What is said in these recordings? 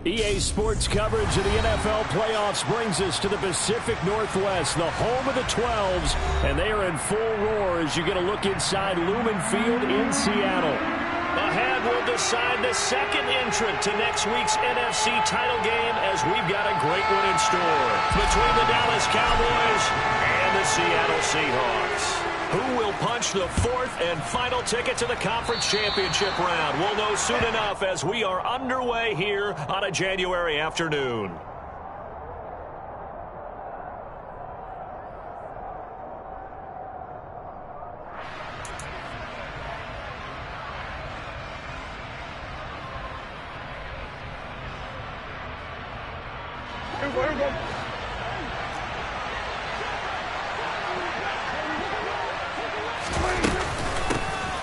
EA Sports coverage of the NFL playoffs brings us to the Pacific Northwest, the home of the 12s, and they are in full roar as you get a look inside Lumen Field in Seattle. Ahead will decide the second entrant to next week's NFC title game as we've got a great one in store between the Dallas Cowboys and the Seattle Seahawks. Who will punch the fourth and final ticket to the conference championship round? We'll know soon enough as we are underway here on a January afternoon.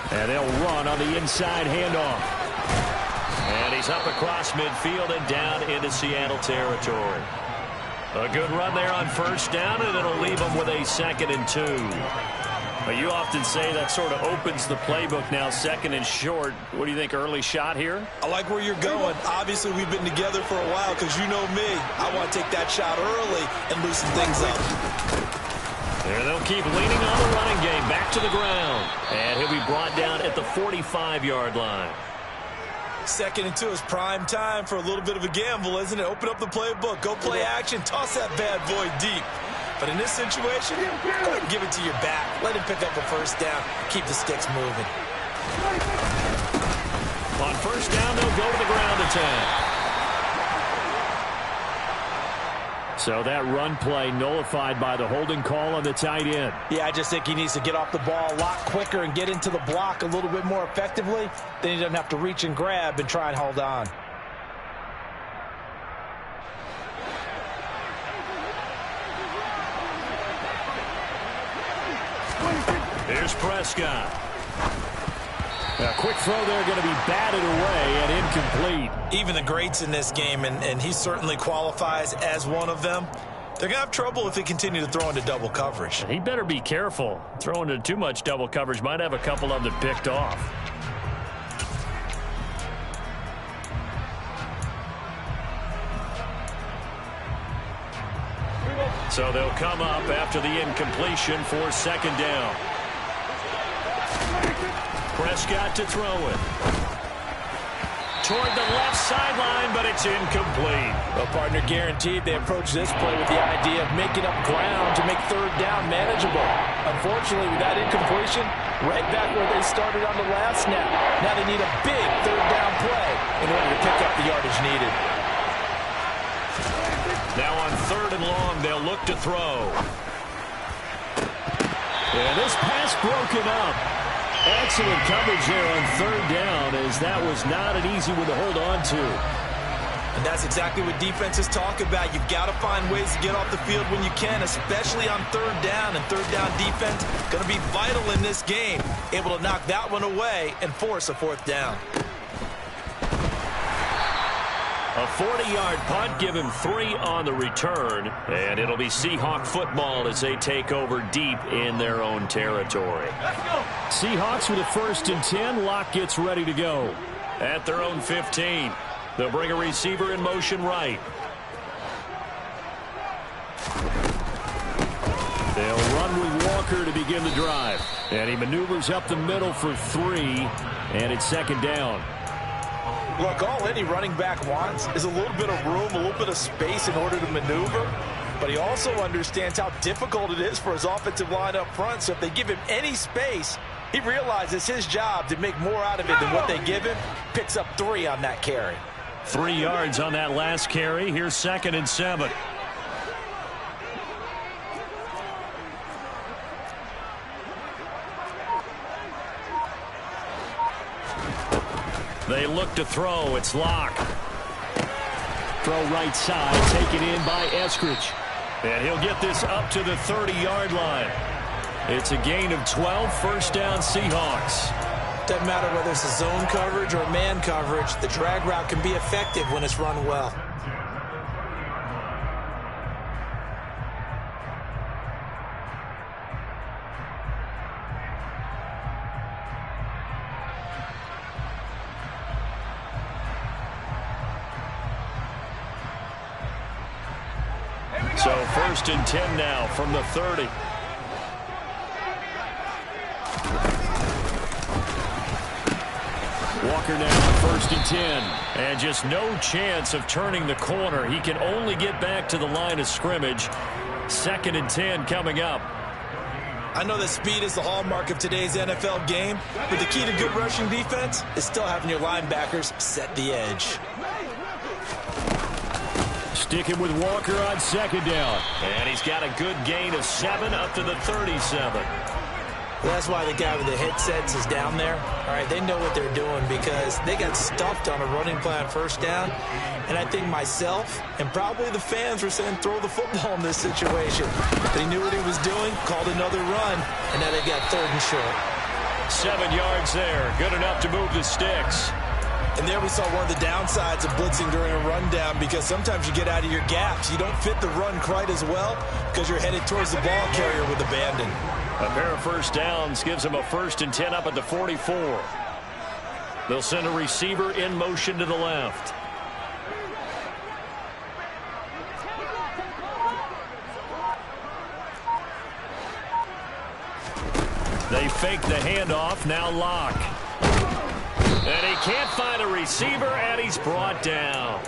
And they'll run on the inside handoff. And he's up across midfield and down into Seattle territory. A good run there on first down, and it'll leave them with a 2nd and 2. But you often say that sort of opens the playbook now, 2nd and short. What do you think, early shot here? I like where you're going. Obviously, we've been together for a while because you know me. I want to take that shot early and loosen things up. There they'll keep leaning on the running game. Back to the ground. And he'll be brought down at the 45-yard line. 2nd and 2 is prime time for a little bit of a gamble, isn't it? Open up the playbook. Go play action. Toss that bad boy deep. But in this situation, go ahead and give it to your back. Let him pick up a first down. Keep the sticks moving. On first down, they'll go to the ground attack. So that run play nullified by the holding call on the tight end. Yeah, I just think he needs to get off the ball a lot quicker and get into the block a little bit more effectively. Then he doesn't have to reach and grab and try and hold on. Here's Prescott. A quick throw there going to be batted away and incomplete. Even the greats in this game, and he certainly qualifies as one of them, they're going to have trouble if they continue to throw into double coverage. He better be careful. Throwing into too much double coverage might have a couple of them picked off. So they'll come up after the incompletion for 2nd down. Prescott to throw it. Toward the left sideline, but it's incomplete. Well, partner, guaranteed they approach this play with the idea of making up ground to make 3rd down manageable. Unfortunately, with that incompletion, right back where they started on the last snap. Now they need a big 3rd down play in order to pick up the yardage needed. Now on 3rd and long, they'll look to throw. And this pass broken up. Excellent coverage there on 3rd down, as that was not an easy one to hold on to. And that's exactly what defenses talk about. You've got to find ways to get off the field when you can, especially on 3rd down. And 3rd down defense going to be vital in this game. Able to knock that one away and force a 4th down. A 40-yard punt, give him 3 on the return, and it'll be Seahawk football as they take over deep in their own territory. Seahawks with a 1st and 10. Locke gets ready to go. At their own 15, they'll bring a receiver in motion right. They'll run with Walker to begin the drive. And he maneuvers up the middle for 3, and it's 2nd down. Look, all any running back wants is a little bit of room, a little bit of space in order to maneuver. But he also understands how difficult it is for his offensive line up front. So if they give him any space, he realizes his job to make more out of it than what they give him. Picks up 3 on that carry. 3 yards on that last carry. Here's 2nd and 7. They look to throw. It's Locke. Throw right side, taken in by Eskridge. And he'll get this up to the 30-yard line. It's a gain of 12, 1st down Seahawks. Doesn't matter whether it's a zone coverage or man coverage, the drag route can be effective when it's run well. So 1st and 10 now from the 30. Walker now on 1st and 10. And just no chance of turning the corner. He can only get back to the line of scrimmage. 2nd and 10 coming up. I know that speed is the hallmark of today's NFL game, but the key to good rushing defense is still having your linebackers set the edge. Sticking with Walker on 2nd down. And he's got a good gain of 7 up to the 37. Well, that's why the guy with the headsets is down there. All right, they know what they're doing because they got stuffed on a running play on 1st down. And I think myself and probably the fans were saying throw the football in this situation. But he knew what he was doing, called another run, and now they got 3rd and short. 7 yards there, good enough to move the sticks. And there we saw one of the downsides of blitzing during a rundown because sometimes you get out of your gaps. You don't fit the run quite as well because you're headed towards the ball carrier with abandon. A pair of 1st downs gives them a 1st and 10 up at the 44. They'll send a receiver in motion to the left. They fake the handoff, now Lock. And he can't find a receiver, and he's brought down.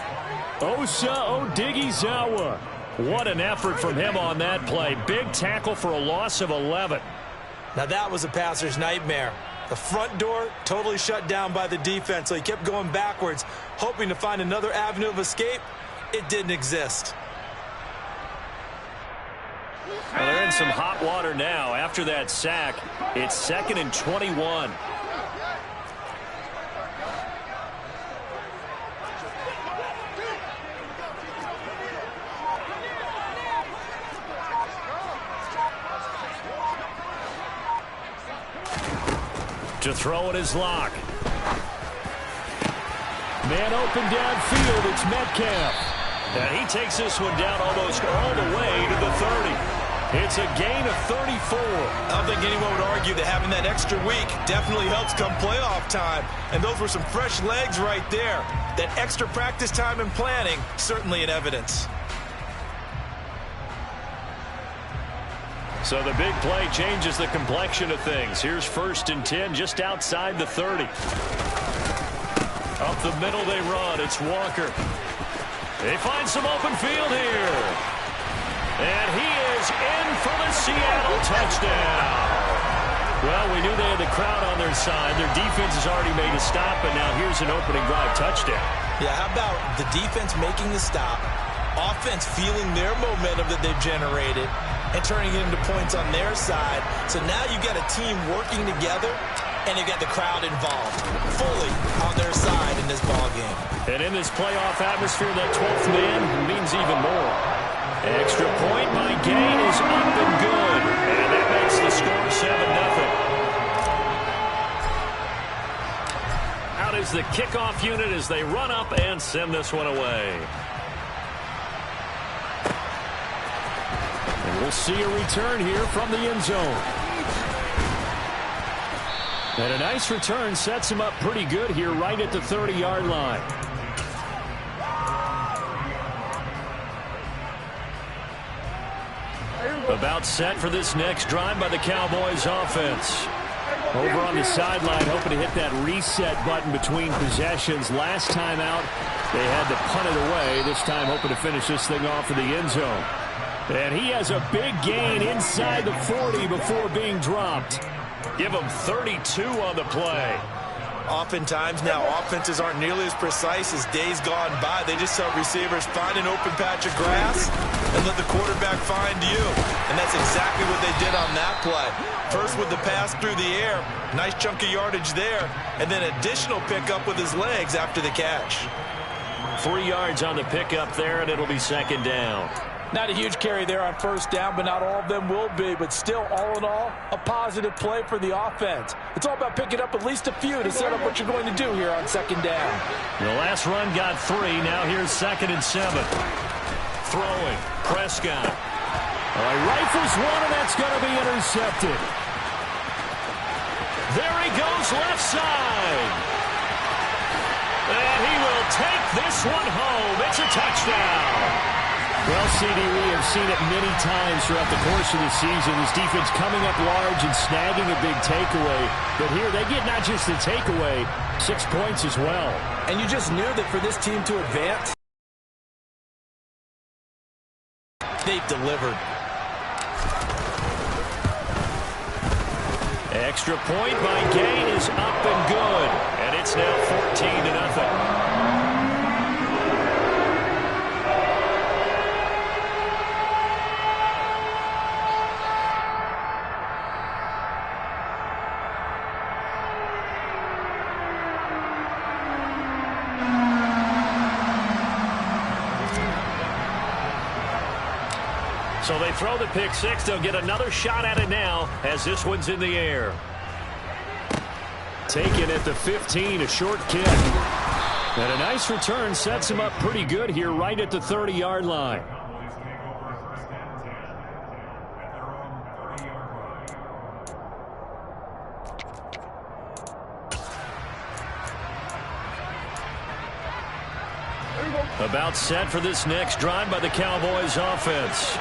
Osa Odighizuwa. What an effort from him on that play. Big tackle for a loss of 11. Now that was a passer's nightmare. The front door totally shut down by the defense, so he kept going backwards, hoping to find another avenue of escape. It didn't exist. Well, they're in some hot water now. After that sack, it's 2nd and 21. To throw it is Lock. Man open downfield, it's Metcalf. And he takes this one down almost all the way to the 30. It's a gain of 34. I don't think anyone would argue that having that extra week definitely helps come playoff time. And those were some fresh legs right there. That extra practice time and planning, certainly in evidence. So the big play changes the complexion of things. Here's 1st and 10 just outside the 30. Up the middle they run. It's Walker. They find some open field here. And he is in for the Seattle touchdown. Well, we knew they had the crowd on their side. Their defense has already made a stop, and now here's an opening drive touchdown. Yeah, how about the defense making the stop, offense feeling their momentum that they've generated, and turning it into points on their side. So now you've got a team working together, and you've got the crowd involved, fully on their side in this ballgame. And in this playoff atmosphere, that 12th man means even more. Extra point by Gain is up and good. And that makes the score 7-0. Out is the kickoff unit as they run up and send this one away. And we'll see a return here from the end zone. And a nice return sets him up pretty good here right at the 30-yard line. About set for this next drive by the Cowboys offense. Over on the sideline, hoping to hit that reset button between possessions. Last time out, they had to punt it away. This time hoping to finish this thing off in the end zone. And he has a big gain inside the 40 before being dropped. Give him 32 on the play. Oftentimes now, offenses aren't nearly as precise as days gone by. They just help receivers find an open patch of grass and let the quarterback find you. And that's exactly what they did on that play. First with the pass through the air, nice chunk of yardage there, and then additional pickup with his legs after the catch. 3 yards on the pickup there, and it'll be second down. Not a huge carry there on first down, but not all of them will be. But still, all in all, a positive play for the offense. It's all about picking up at least a few to set up what you're going to do here on second down. The last run got 3. Now here's 2nd and 7. Throwing. Prescott. He rifles one, and that's going to be intercepted. There he goes left side. And he will take this one home. It's a touchdown. Well, CD, we have seen it many times throughout the course of the season. This defense coming up large and snagging a big takeaway. But here, they get not just the takeaway, 6 points as well. And you just knew that for this team to advance, they've delivered. Extra point by Gay is up and good. And it's now 14-0. So they throw the pick six. They'll get another shot at it now as this one's in the air. Taken at the 15, a short kick. And a nice return sets him up pretty good here right at the 30-yard line. About set for this next drive by the Cowboys offense.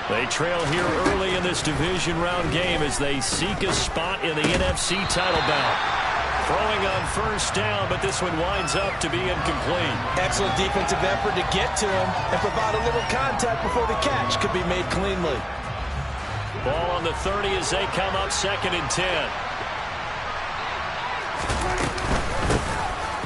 They trail here early in this division round game as they seek a spot in the NFC title bout. Throwing on first down, but this one winds up to be incomplete. Excellent defensive effort to get to him and provide a little contact before the catch could be made cleanly. Ball on the 30 as they come up 2nd and 10.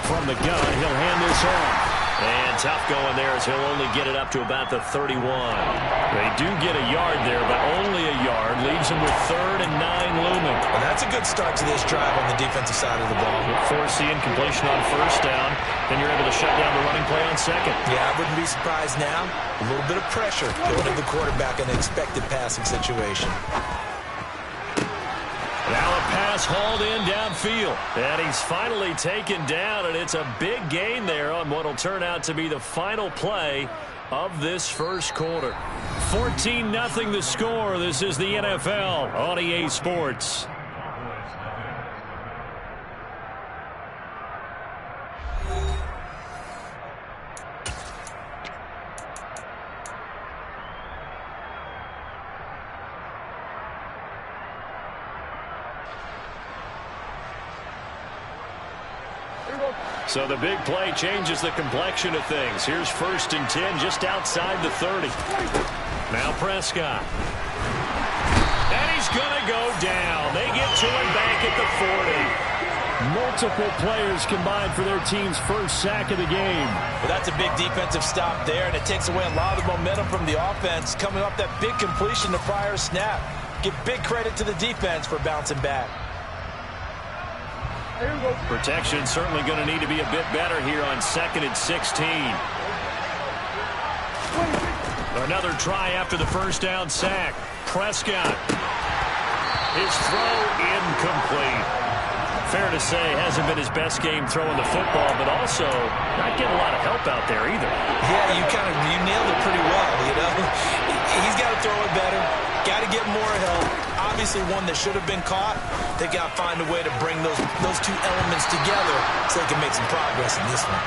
From the gun, he'll hand this off. And tough going there as he'll only get it up to about the 31. They do get a yard there, but only a yard. Leaves them with 3rd and 9 looming. Well, that's a good start to this drive on the defensive side of the ball. Force the incompletion on first down. Then you're able to shut down the running play on 2nd. Yeah, I wouldn't be surprised now. A little bit of pressure going to the quarterback in an expected passing situation. Now a pass hauled in downfield. And he's finally taken down, and it's a big gain there on what will turn out to be the final play of this first quarter. 14-0 the score. This is the NFL on EA Sports. So the big play changes the complexion of things. Here's 1st and 10 just outside the 30. Now Prescott. And he's going to go down. They get to him back at the 40. Multiple players combined for their team's first sack of the game. Well, that's a big defensive stop there, and it takes away a lot of the momentum from the offense. Coming off that big completion the prior snap. Give big credit to the defense for bouncing back. Protection certainly going to need to be a bit better here on 2nd and 16. Another try after the first down sack. Prescott. His throw incomplete. Fair to say, hasn't been his best game throwing the football, but also not getting a lot of help out there either. Yeah, you nailed it pretty well, you know. He's got to throw it better. Got to get more help. Obviously one that should have been caught. They got to find a way to bring those two elements together so they can make some progress in this one.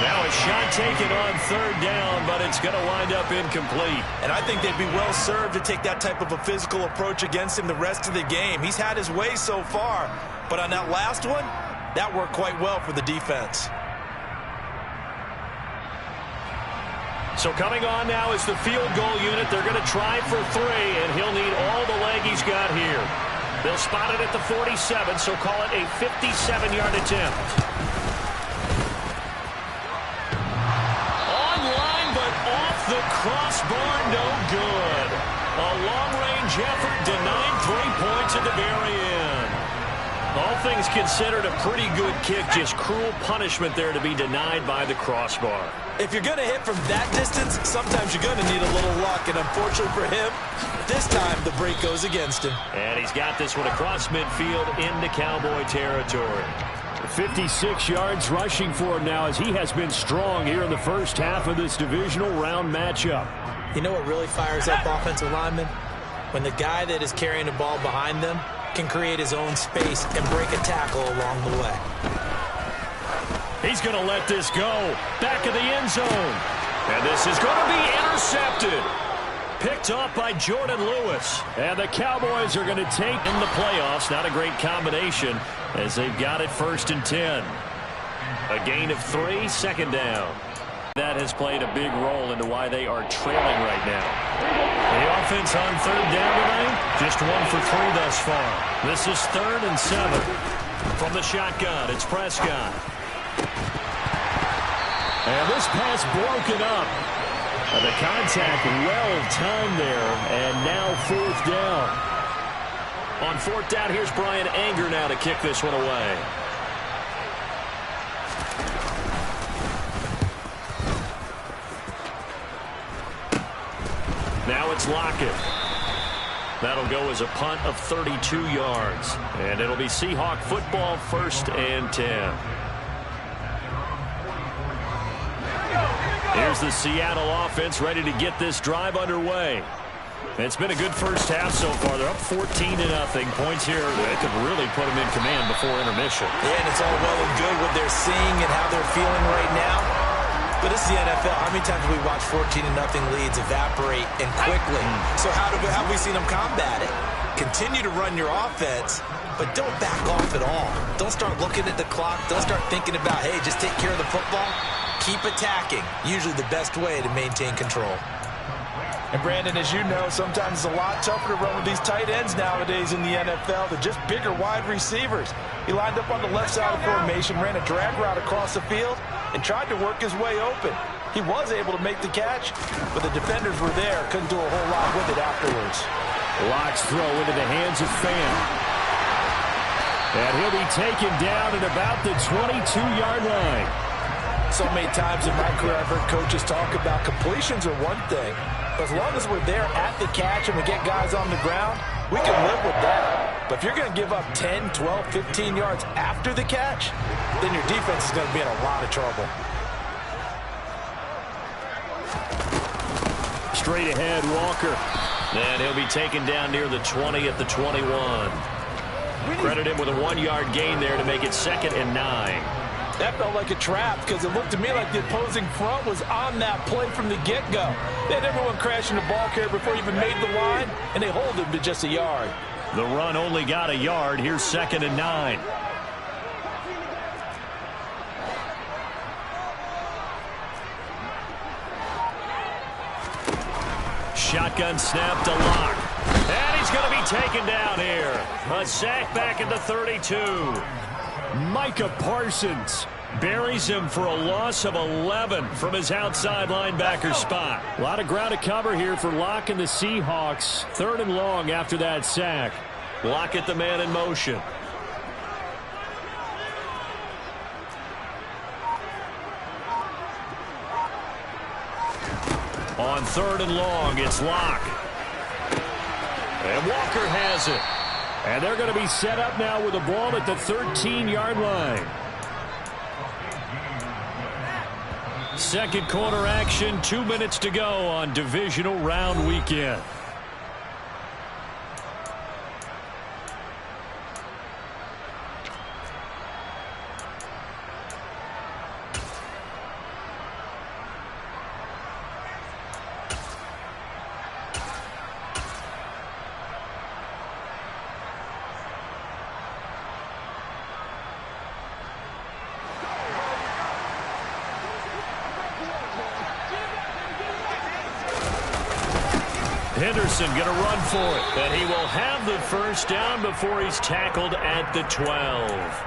Now a shot taken on 3rd down, but it's going to wind up incomplete. And I think they'd be well served to take that type of a physical approach against him the rest of the game. He's had his way so far, but on that last one, that worked quite well for the defense. So coming on now is the field goal unit. They're going to try for 3, and he'll need all the leg he's got here. They'll spot it at the 47, so call it a 57-yard attempt. Online, but off the crossbar, no good. A long-range effort denied 3 points at the very end. All things considered, a pretty good kick. Just cruel punishment there to be denied by the crossbar. If you're going to hit from that distance, sometimes you're going to need a little luck. And unfortunately for him, this time the break goes against him. And he's got this one across midfield into Cowboy territory. 56 yards rushing for him now as he has been strong here in the first half of this divisional round matchup. You know what really fires up offensive linemen? When the guy that is carrying the ball behind them can create his own space and break a tackle along the way. He's going to let this go. Back of the end zone. And this is going to be intercepted. picked off by Jordan Lewis. And the Cowboys are going to take in the playoffs. Not a great combination as they've got it 1st and 10. A gain of 3, 2nd down. That has played a big role into why they are trailing right now. The offense on 3rd down tonight, just 1 for 3 thus far. This is 3rd and 7. From the shotgun, it's Prescott. And this pass broken up. The contact well-timed there, and now 4th down. On 4th down, here's Brian Anger now to kick this one away. Now it's Lockett. That'll go as a punt of 32 yards. And it'll be Seahawk football, 1st and 10. Here's the Seattle offense ready to get this drive underway. It's been a good first half so far. They're up 14-0. Points here that could really put them in command before intermission. Yeah, and it's all well and good what they're seeing and how they're feeling right now. But it's the NFL. How many times have we watched 14-0 leads evaporate and quickly? So how have we seen them combat it? Continue to run your offense, but don't back off at all. Don't start looking at the clock. Don't start thinking about, hey, just take care of the football. Keep attacking. Usually the best way to maintain control. And Brandon, as you know, sometimes it's a lot tougher to run with these tight ends nowadays in the NFL. They're just bigger wide receivers. He lined up on the left side of the formation, ran a drag route across the field, and tried to work his way open. He was able to make the catch, but the defenders were there. Couldn't do a whole lot with it afterwards. Locke's throw into the hands of Fan. And he'll be taken down at about the 22-yard line. So many times in my career, I've heard coaches talk about completions are one thing. But as long as we're there at the catch and we get guys on the ground, we can live with that. But if you're going to give up 10, 12, 15 yards after the catch, then your defense is going to be in a lot of trouble. Straight ahead, Walker. And he'll be taken down near the 20 at the 21. Credit him with a 1-yard gain there to make it 2nd and 9. That felt like a trap because it looked to me like the opposing front was on that play from the get-go. They had everyone crashing the ball carrier before he even made the line, and they hold him to just a yard. The run only got a yard. Here's 2nd and 9. Shotgun snap to Locke. And he's going to be taken down here. A sack back at the 32. Micah Parsons buries him for a loss of 11 from his outside linebacker spot. A lot of ground to cover here for Locke and the Seahawks. 3rd and long after that sack. Lockett the man in motion. On 3rd and long, it's Locke. And Walker has it. And they're going to be set up now with the ball at the 13-yard line. Second quarter action, 2 minutes to go on divisional round weekend. Henderson going to run for it. And he will have the first down before he's tackled at the 12.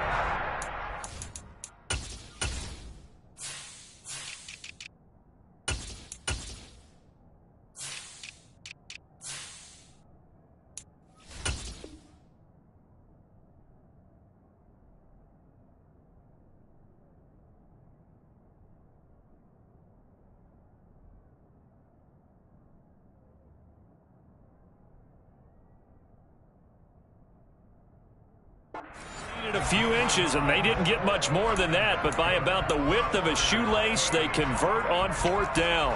A few inches, and they didn't get much more than that, but by about the width of a shoelace, they convert on 4th down.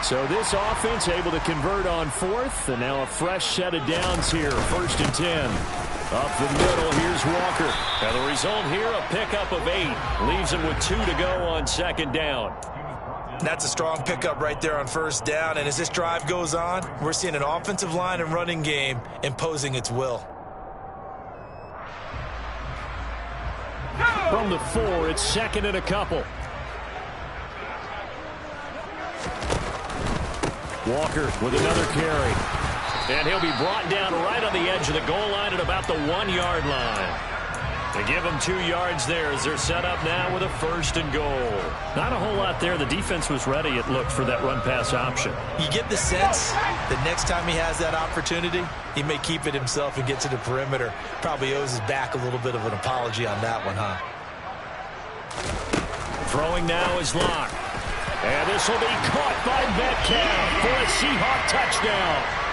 So this offense able to convert on 4th, and now a fresh set of downs here, 1st and 10. Up the middle, here's Walker. And the result here, a pickup of 8. Leaves him with 2 to go on second down. That's a strong pickup right there on first down. And as this drive goes on, we're seeing an offensive line and running game imposing its will. From the 4, it's second and a couple. Walker with another carry. And he'll be brought down right on the edge of the goal line at about the 1-yard line. They give him 2 yards there as they're set up now with a 1st and goal. Not a whole lot there. The defense was ready, it looked, for that run-pass option. You get the sense that next time he has that opportunity, he may keep it himself and get to the perimeter. Probably owes his back a little bit of an apology on that one, huh? Throwing now is Locke. And this will be caught by Metcalf for a Seahawk touchdown.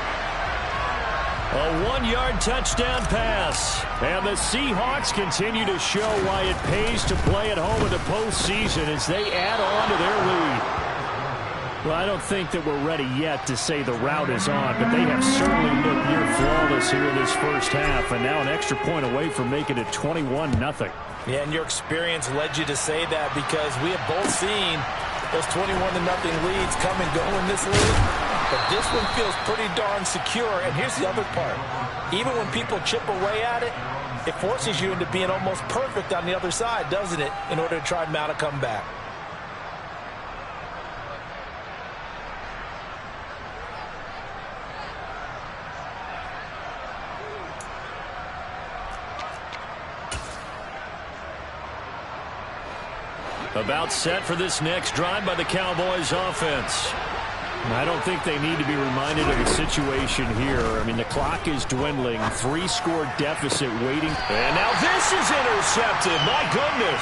A 1-yard touchdown pass. And the Seahawks continue to show why it pays to play at home in the postseason as they add on to their lead. Well, I don't think that we're ready yet to say the route is on, but they have certainly looked near flawless here in this first half, and now an extra point away from making it 21-0. Yeah, and your experience led you to say that because we have both seen those 21-0 leads come and go in this league. But this one feels pretty darn secure. And here's the other part. Even when people chip away at it, it forces you into being almost perfect on the other side, doesn't it, in order to try and mount a comeback. About set for this next drive by the Cowboys offense. I don't think they need to be reminded of the situation here. I mean, the clock is dwindling. 3-score deficit waiting. And now this is intercepted. My goodness.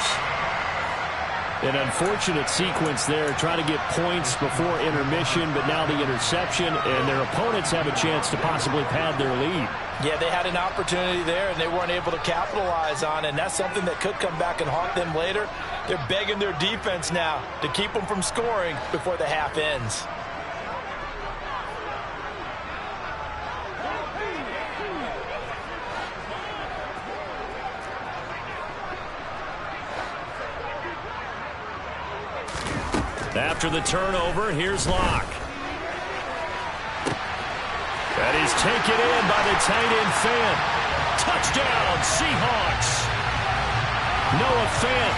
An unfortunate sequence there. Trying to get points before intermission, but now the interception, and their opponents have a chance to possibly pad their lead. Yeah, they had an opportunity there, and they weren't able to capitalize on it, and that's something that could come back and haunt them later. They're begging their defense now to keep them from scoring before the half ends. After the turnover, here's Locke. And he's taken in by the tight end Fant. Touchdown, Seahawks. Noah Fant,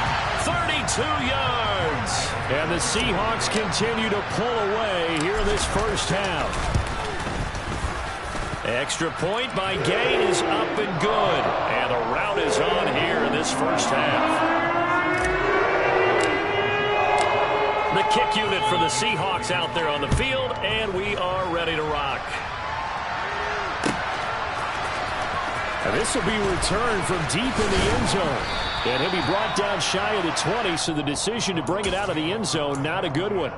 32 yards. And the Seahawks continue to pull away here in this first half. Extra point by Gain is up and good. And the rout is on here in this first half. The kick unit for the Seahawks out there on the field, and we are ready to rock. And this will be returned from deep in the end zone. And he'll be brought down shy of the 20, so the decision to bring it out of the end zone, not a good one.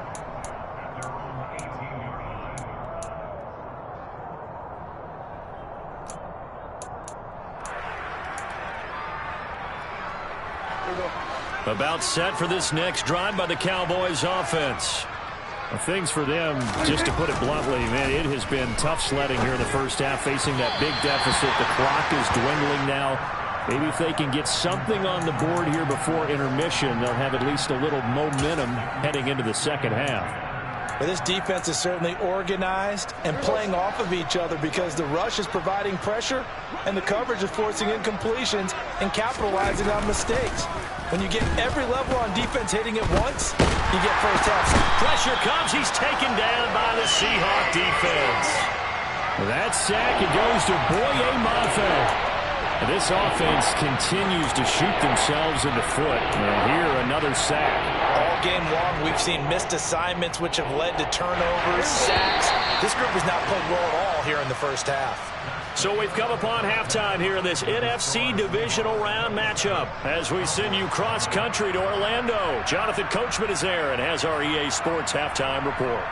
About set for this next drive by the Cowboys offense. Well, things for them, just to put it bluntly, man, it has been tough sledding here in the first half, facing that big deficit. The clock is dwindling now. Maybe if they can get something on the board here before intermission, they'll have at least a little momentum heading into the second half. Well, this defense is certainly organized and playing off of each other because the rush is providing pressure and the coverage is forcing incompletions and capitalizing on mistakes. When you get every level on defense hitting it once, you get first half. Pressure comes. He's taken down by the Seahawk defense. That sack, it goes to Boye Mafe. And this offense continues to shoot themselves in the foot. And here, another sack. All game long, we've seen missed assignments, which have led to turnovers, sacks. This group has not played well at all here in the first half. So we've come upon halftime here in this NFC divisional round matchup. As we send you cross-country to Orlando, Jonathan Coachman is there and has our EA Sports halftime report.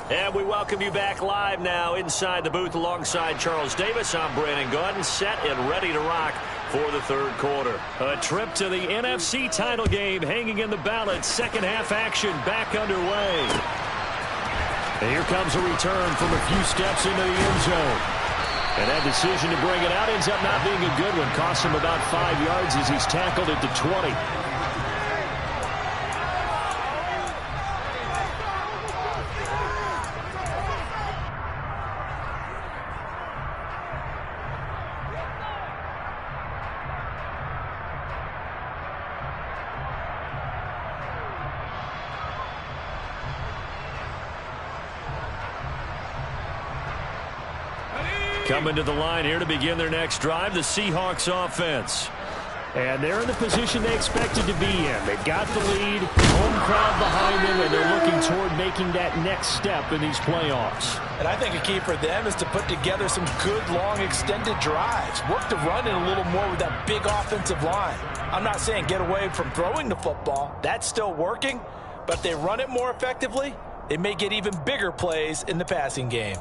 And we welcome you back live now inside the booth alongside Charles Davis. I'm Brandon Gaudin, set and ready to rock for the third quarter. A trip to the NFC title game hanging in the balance. Second half action back underway. And here comes a return from a few steps into the end zone. And that decision to bring it out ends up not being a good one. Costs him about 5 yards as he's tackled at the 20. Coming to the line here to begin their next drive, the Seahawks offense. And they're in the position they expected to be in. They've got the lead, home crowd behind them, and they're looking toward making that next step in these playoffs. And I think a key for them is to put together some good, long, extended drives. Work the run in a little more with that big offensive line. I'm not saying get away from throwing the football. That's still working. But if they run it more effectively, they may get even bigger plays in the passing game.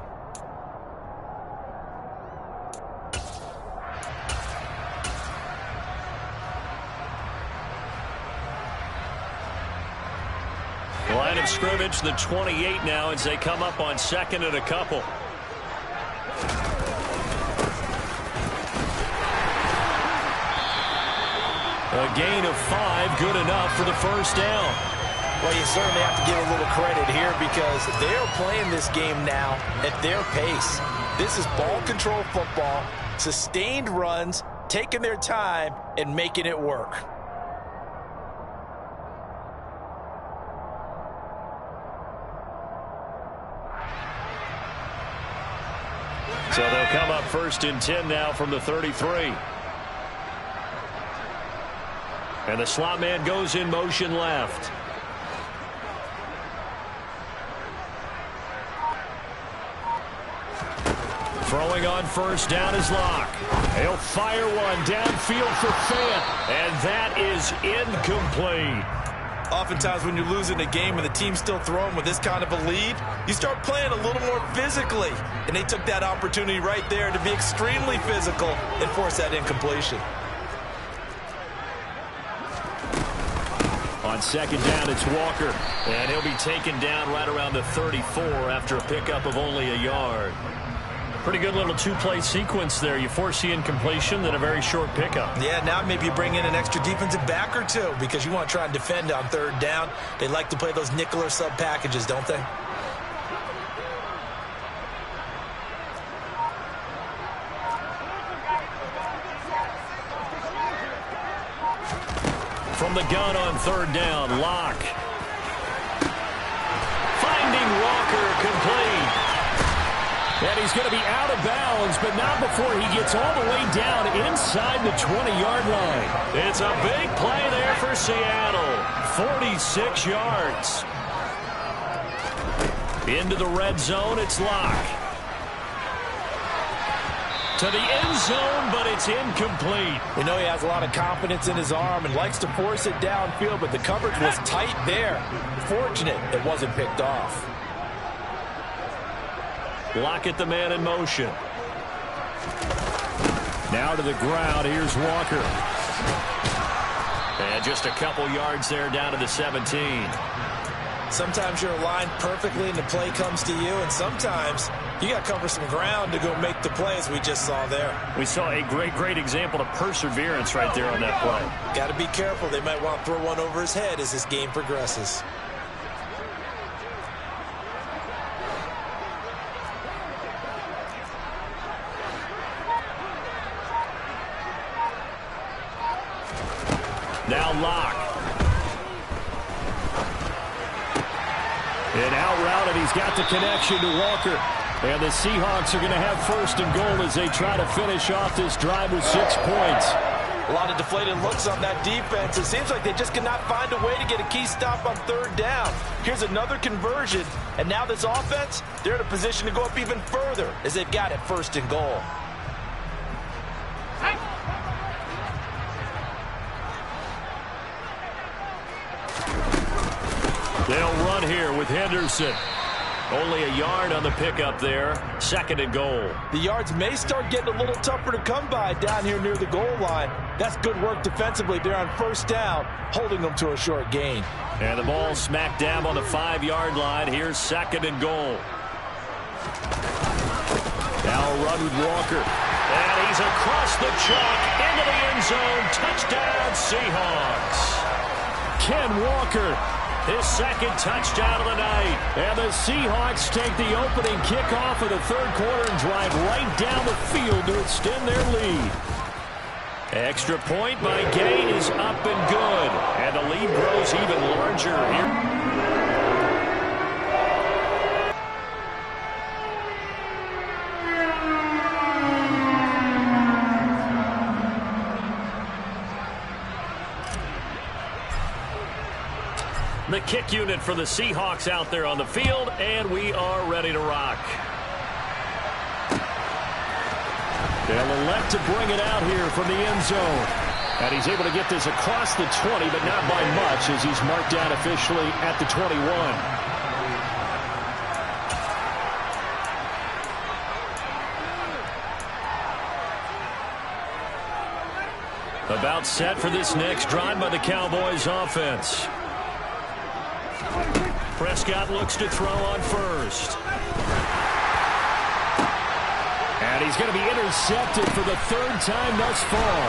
Line of scrimmage, the 28 now as they come up on second and a couple. A gain of 5, good enough for the first down. Well, you certainly have to give a little credit here because they're playing this game now at their pace. This is ball control football, sustained runs, taking their time, and making it work. So they'll come up first and 10 now from the 33. And the slot man goes in motion left. Throwing on first down is Locke. He'll fire one downfield for Fant. And that is incomplete. Oftentimes when you're losing a game and the team's still throwing with this kind of a lead, you start playing a little more physically. And they took that opportunity right there to be extremely physical and force that incompletion. On second down, it's Walker. And he'll be taken down right around the 34 after a pickup of only a yard. Pretty good little two-play sequence there. You force the incompletion, then a very short pickup. Yeah, now maybe you bring in an extra defensive back or two because you want to try and defend on third down. They like to play those nickel or sub packages, don't they? From the gun on third down, Locke. Finding Walker, complete. And he's going to be out of bounds, but not before he gets all the way down inside the 20-yard line. It's a big play there for Seattle. 46 yards. Into the red zone, it's Locke. To the end zone, but it's incomplete. We know he has a lot of confidence in his arm and likes to force it downfield, but the coverage was tight there. Fortunate it wasn't picked off. Lockett the man in motion. Now to the ground. Here's Walker. And just a couple yards there down to the 17. Sometimes you're aligned perfectly and the play comes to you, and sometimes you got to cover some ground to go make the play, as we just saw there. We saw a great example of perseverance right there on that play. Got to be careful. They might want to throw one over his head as this game progresses. Now Locke. And out route, and he's got the connection to Walker. And the Seahawks are going to have first and goal as they try to finish off this drive with 6 points. A lot of deflated looks on that defense. It seems like they just cannot find a way to get a key stop on third down. Here's another conversion, and now this offense, they're in a position to go up even further as they've got it first and goal. They'll run here with Henderson. Only a yard on the pickup there. 2nd and goal. The yards may start getting a little tougher to come by down here near the goal line. That's good work defensively there on 1st down, holding them to a short gain. And the ball smack dab on the 5-yard line. Here's 2nd and goal. Now a run with Walker. And he's across the chalk into the end zone. Touchdown, Seahawks. Ken Walker, his 2nd touchdown of the night. And the Seahawks take the opening kickoff of the 3rd quarter and drive right down the field to extend their lead. Extra point by Gain is up and good. And the lead grows even larger here. The kick unit for the Seahawks out there on the field, and we are ready to rock. They'll elect to bring it out here from the end zone. And he's able to get this across the 20, but not by much, as he's marked down officially at the 21. About set for this next drive by the Cowboys offense. Prescott looks to throw on 1st. And he's going to be intercepted for the 3rd time thus far.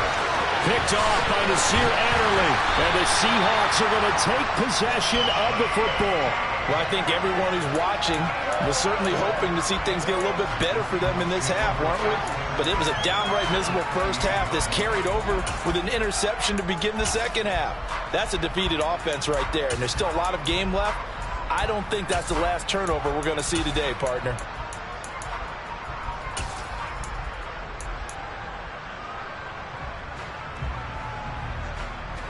Picked off by Nasir Adderley. And the Seahawks are going to take possession of the football. Well, I think everyone who's watching was certainly hoping to see things get a little bit better for them in this half, weren't we? But it was a downright miserable first half that's carried over with an interception to begin the 2nd half. That's a defeated offense right there, and there's still a lot of game left. I don't think that's the last turnover we're going to see today, partner.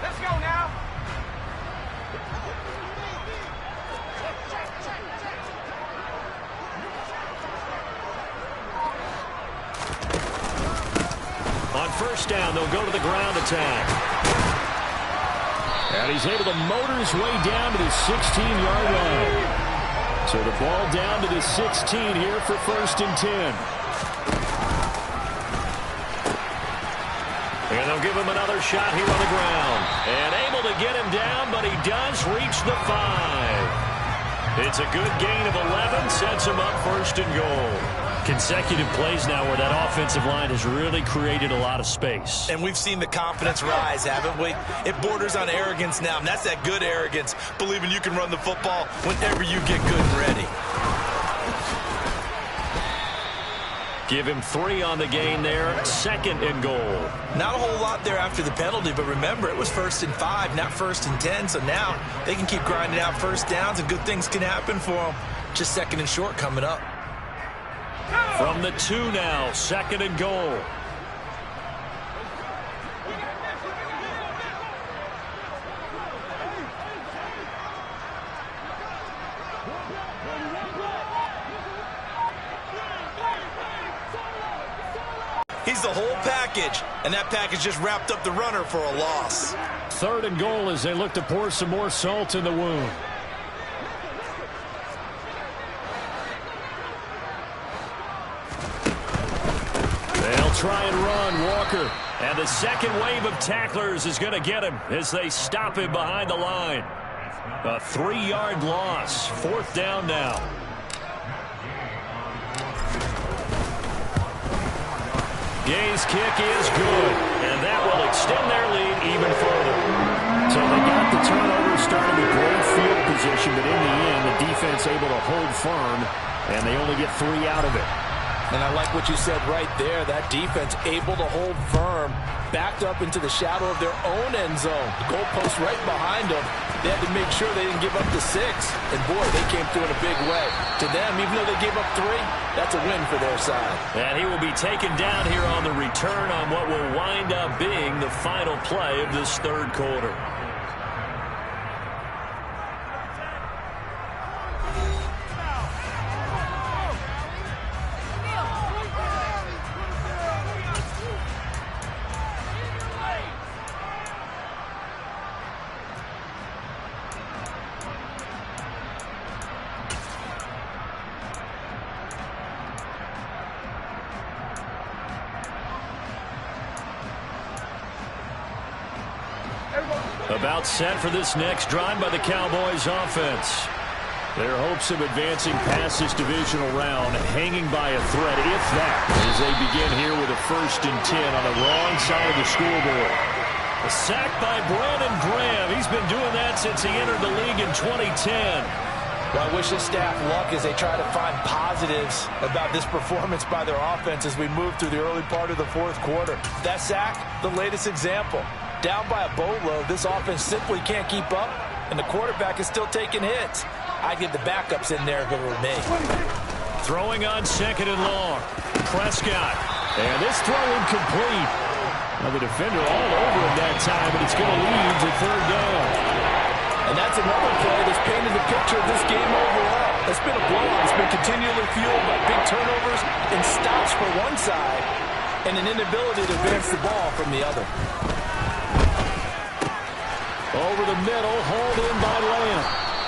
Let's go now. On 1st down, they'll go to the ground attack. And he's able to motor his way down to the 16-yard line. So the ball down to the 16 here for 1st and 10. And they'll give him another shot here on the ground. And able to get him down, but he does reach the 5. It's a good gain of 11, sets him up 1st and goal. Consecutive plays now where that offensive line has really created a lot of space. And we've seen the confidence rise, haven't we? It borders on arrogance now, and that's that good arrogance, believing you can run the football whenever you get good and ready. Give him 3 on the gain there, 2nd and goal. Not a whole lot there after the penalty, but remember, it was 1st and 5, not 1st and 10, so now they can keep grinding out 1st downs, and good things can happen for them. Just 2nd and short coming up. From the 2 now, 2nd and goal. He's the whole package, and that package just wrapped up the runner for a loss. 3rd and goal as they look to pour some more salt in the wound. Try and run, Walker. And the 2nd wave of tacklers is going to get him as they stop him behind the line. A 3-yard loss. 4th down now. Gay's kick is good, and that will extend their lead even further. So they got the turnover, starting with great field position, but in the end, the defense able to hold firm, and they only get 3 out of it. And I like what you said right there. That defense able to hold firm, backed up into the shadow of their own end zone. The goalpost right behind them. They had to make sure they didn't give up the 6. And, boy, they came through in a big way. To them, even though they gave up 3, that's a win for their side. And he will be taken down here on the return on what will wind up being the final play of this 3rd quarter. About set for this next drive by the Cowboys offense. Their hopes of advancing past this divisional round hanging by a thread, if that, as they begin here with a 1st and 10 on the wrong side of the scoreboard. A sack by Brandon Graham. He's been doing that since he entered the league in 2010. Well, I wish the staff luck as they try to find positives about this performance by their offense as we move through the early part of the 4th quarter. That sack, the latest example. Down by a boatload, this offense simply can't keep up, and the quarterback is still taking hits. I get the backups in there if it were me. Throwing on 2nd and long. Prescott. And this throw incomplete. Now the defender all over him that time, but it's going to lead to 3rd down. And that's another play that's painted the picture of this game overall. It's been a blowout. It's been continually fueled by big turnovers and stops for one side and an inability to advance the ball from the other. Over the middle, hauled in by Lamb.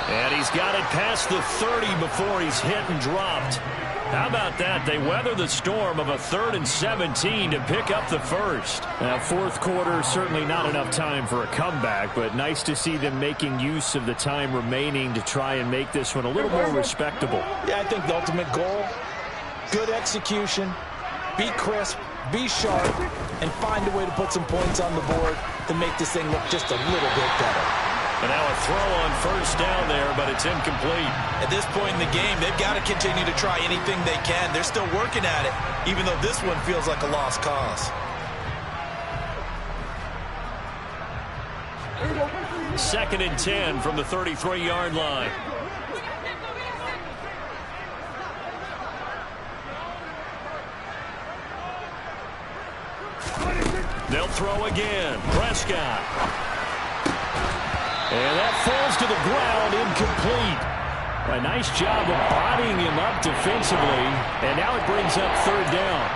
And he's got it past the 30 before he's hit and dropped. How about that? They weather the storm of a 3rd and 17 to pick up the 1st. Now, 4th quarter, certainly not enough time for a comeback, but nice to see them making use of the time remaining to try and make this one a little more respectable. Yeah, I think the ultimate goal, good execution, be crisp, be sharp, and find a way to put some points on the board to make this thing look just a little bit better. And now a throw on 1st down there, but it's incomplete. At this point in the game, they've got to continue to try anything they can. They're still working at it, even though this one feels like a lost cause. 2nd and 10 from the 33-yard line. They'll throw again. Prescott. And that falls to the ground, incomplete. A nice job of bodying him up defensively, and now it brings up 3rd down.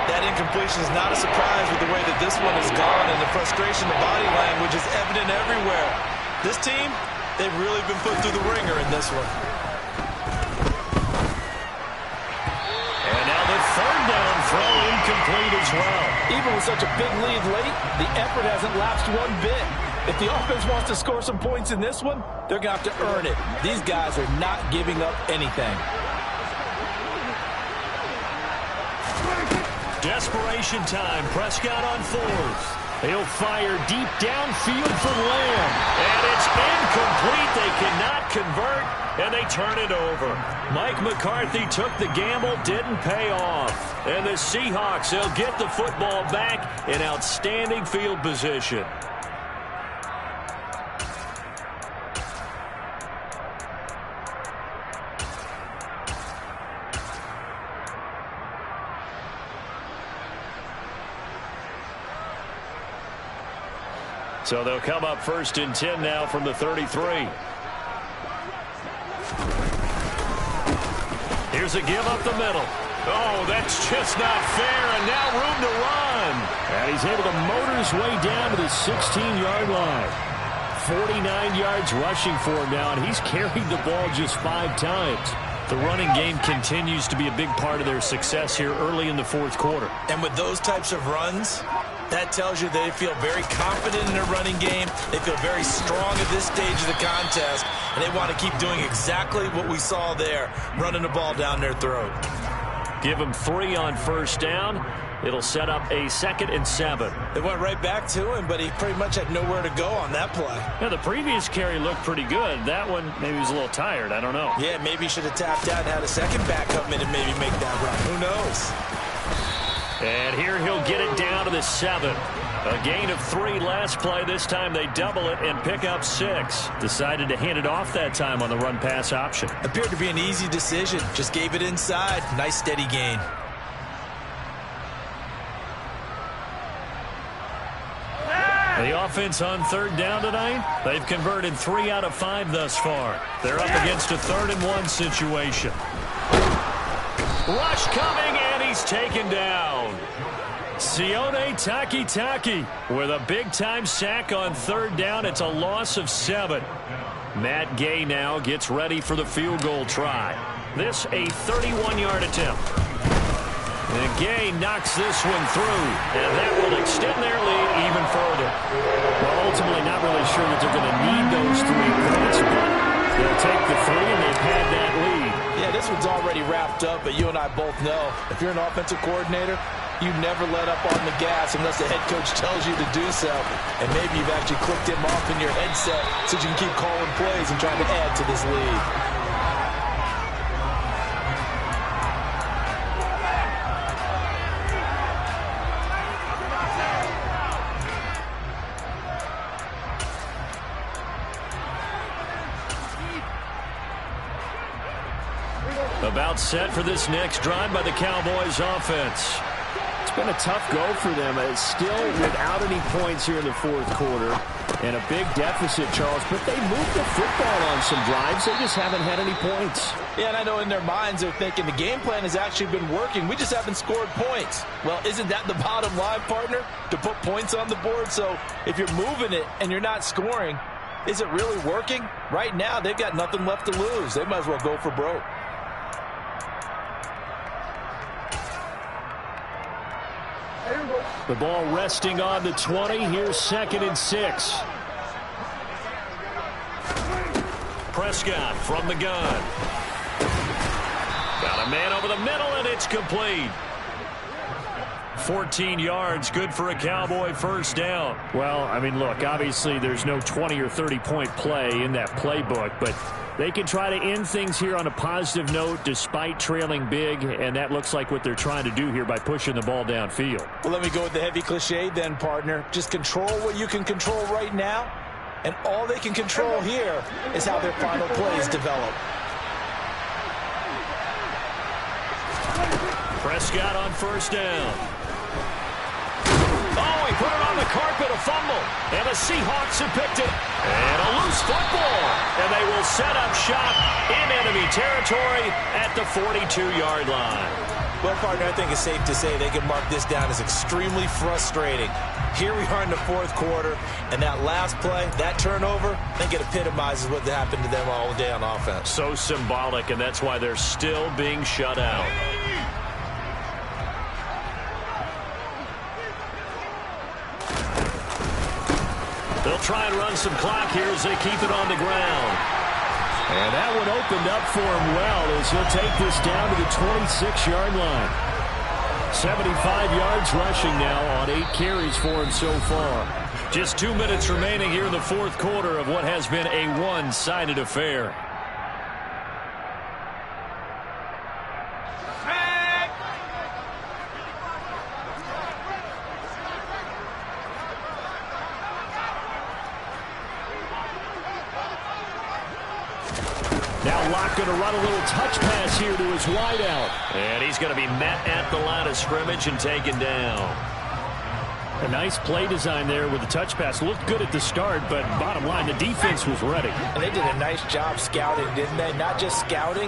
That incompletion is not a surprise with the way that this one has gone, and the frustration, the body language is evident everywhere. This team, they've really been put through the ringer in this one. And now the 3rd down throw incomplete as well. Even with such a big lead late, the effort hasn't lapsed one bit. If the offense wants to score some points in this one, they're going to have to earn it. These guys are not giving up anything. Desperation time. Prescott on 4th. He'll fire deep downfield for Lamb. And it's incomplete. They cannot convert, and they turn it over. Mike McCarthy took the gamble, didn't pay off. And the Seahawks, they'll get the football back in outstanding field position. So they'll come up 1st and 10 now from the 33. Here's a give up the middle. Oh, that's just not fair, and now room to run. And he's able to motor his way down to the 16-yard line. 49 yards rushing for him now, and he's carried the ball just 5 times. The running game continues to be a big part of their success here early in the 4th quarter. And with those types of runs, that tells you they feel very confident in their running game. They feel very strong at this stage of the contest, and they want to keep doing exactly what we saw there, running the ball down their throat. Give them 3 on 1st down. It'll set up a 2nd and 7. They went right back to him, but he pretty much had nowhere to go on that play. Yeah, the previous carry looked pretty good. That one, maybe he was a little tired. I don't know. Yeah, maybe he should have tapped out and had a second back come in and maybe make that run. Who knows? And here he'll get it down to the 7. A gain of 3 last play. This time they double it and pick up 6. Decided to hand it off that time on the run-pass option. Appeared to be an easy decision. Just gave it inside. Nice steady gain. The offense on 3rd down tonight, they've converted 3 out of 5 thus far. They're up against a 3rd and 1 situation. Rush coming, and he's taken down. Sione Takitaki with a big-time sack on 3rd down. It's a loss of 7. Matt Gay now gets ready for the field goal try. This a 31-yard attempt. And Gay knocks this one through, and that will extend their lead even further. Well, ultimately not really sure that they're going to need those 3 points, but they'll take the 3, and they've had that lead. Yeah, this one's already wrapped up, but you and I both know if you're an offensive coordinator, you never let up on the gas unless the head coach tells you to do so. And maybe you've actually clicked him off in your headset so you can keep calling plays and trying to add to this lead. About set for this next drive by the Cowboys offense. It's been a tough go for them. It's still without any points here in the 4th quarter. And a big deficit, Charles. But they moved the football on some drives. They just haven't had any points. Yeah, and I know in their minds they're thinking the game plan has actually been working. We just haven't scored points. Well, isn't that the bottom line, partner? To put points on the board? So if you're moving it and you're not scoring, is it really working? Right now, they've got nothing left to lose. They might as well go for broke. The ball resting on the 20. Here's 2nd and 6. Prescott from the gun. Got a man over the middle, and it's complete. 14 yards, good for a Cowboy first down. Well, I mean, look, obviously there's no 20 or 30-point play in that playbook, but they can try to end things here on a positive note despite trailing big, and that looks like what they're trying to do here by pushing the ball downfield. Well, let me go with the heavy cliche then, partner. Just control what you can control right now, and all they can control here is how their final plays develop. Prescott on first down. Oh, he put it on the carpet, a fumble. And the Seahawks have picked it. And a loose football. And they will set up shop in enemy territory at the 42-yard line. Well, partner, I think it's safe to say they can mark this down as extremely frustrating. Here we are in the 4th quarter, and that last play, that turnover, I think it epitomizes what happened to them all day on offense. So symbolic, and that's why they're still being shut out. They'll try and run some clock here as they keep it on the ground. And that one opened up for him well as he'll take this down to the 26-yard line. 75 yards rushing now on 8 carries for him so far. Just 2 minutes remaining here in the 4th quarter of what has been a one-sided affair. Going to run a little touch pass here to his wideout. And he's going to be met at the line of scrimmage and taken down. A nice play design there with the touch pass. Looked good at the start, but bottom line, the defense was ready. And they did a nice job scouting, didn't they? Not just scouting,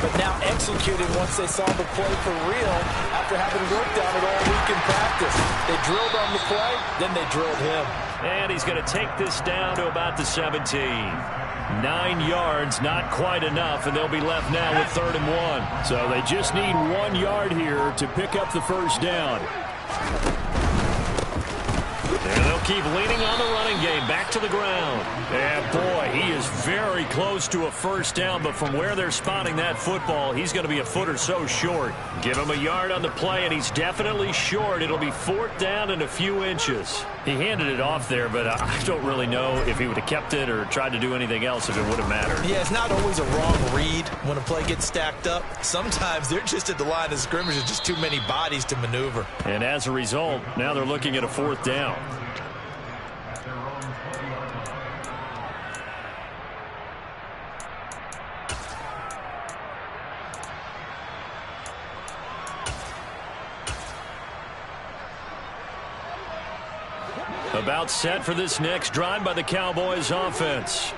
but now executing once they saw the play for real after having worked on it all week in practice. They drilled on the play, then they drilled him. And he's going to take this down to about the 17. 9 yards, not quite enough, and they'll be left now with 3rd and 1. So they just need 1 yard here to pick up the first down. And they'll keep leaning on the running game. Back to the ground. And boy, he is very close to a first down, but from where they're spotting that football, he's going to be a foot or so short. Give him a yard on the play, and he's definitely short. It'll be 4th down and a few inches. He handed it off there, but I don't really know if he would have kept it or tried to do anything else if it would have mattered. Yeah, it's not always a wrong read when a play gets stacked up. Sometimes they're just at the line of scrimmage. There's just too many bodies to maneuver. And as a result, now they're looking at a 4th down. About set for this next drive by the Cowboys offense.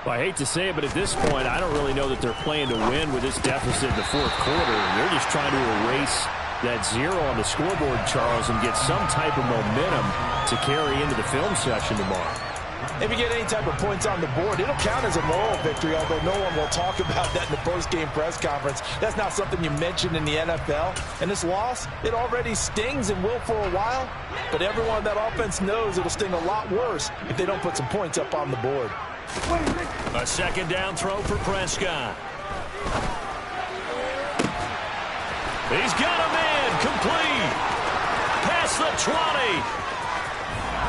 Well, I hate to say it, but at this point, I don't really know that they're playing to win with this deficit in the 4th quarter. They're just trying to erase that 0 on the scoreboard, Charles, and get some type of momentum to carry into the film session tomorrow. If you get any type of points on the board, it'll count as a moral victory, although no one will talk about that in the post-game press conference. That's not something you mentioned in the NFL. And this loss, it already stings and will for a while, but everyone on that offense knows it'll sting a lot worse if they don't put some points up on the board. A second down throw for Prescott. He's got a man complete. Past the 20.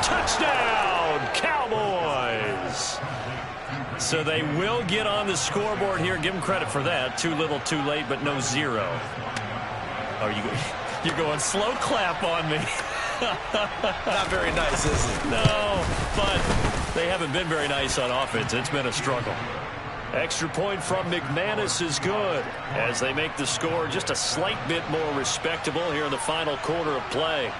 Touchdown, Cowboys. So they will get on the scoreboard here. Give them credit for that. Too little, too late, but no zero. Oh, you're going slow clap on me. Not very nice, is it? No, but they haven't been very nice on offense. It's been a struggle. Extra point from McManus is good as they make the score just a slight bit more respectable here in the final quarter of play.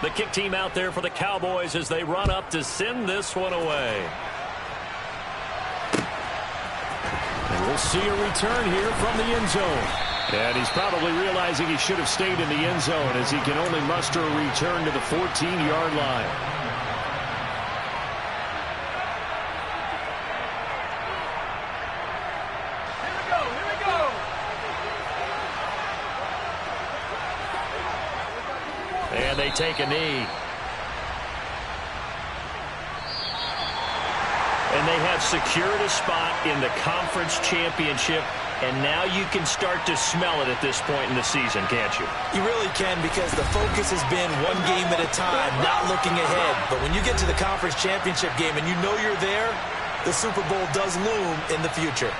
The kick team out there for the Cowboys as they run up to send this one away. And we'll see a return here from the end zone. And he's probably realizing he should have stayed in the end zone as he can only muster a return to the 14-yard line. And they take a knee. And they have secured a spot in the conference championship. And now you can start to smell it at this point in the season, can't you? You really can, because the focus has been one game at a time, not looking ahead. But when you get to the conference championship game and you know you're there, the Super Bowl does loom in the future.